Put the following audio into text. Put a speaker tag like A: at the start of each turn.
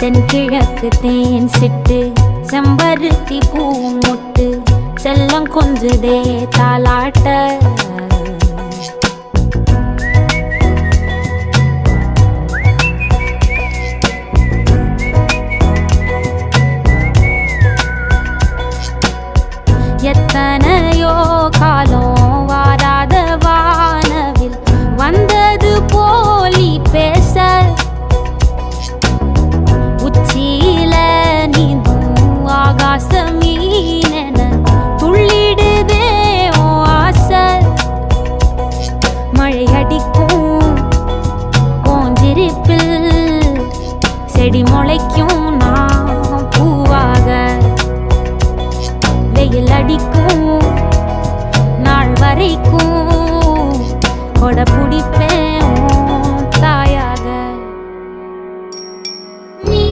A: தென்கிழக்கு தேன் சிட்டு செம்பருத்தி பூ முட்டு செல்லம் கொஞ்சுதே தாலாட்ட எத்தனையோ காலம் வாராத வானவில் வந்தது போலி பேச உச்சியில நீந்தும் ஆகாச மீனென துள்ளிடுதே ஓ ஆசை மழை அடிக்கும் ஓஞ்சிருப்பில் செடி முளைக்கும் நான் பூவாக வெயில் அடிக்கும் நாள் வரைக்கும் கொடை பிடிப்பேன்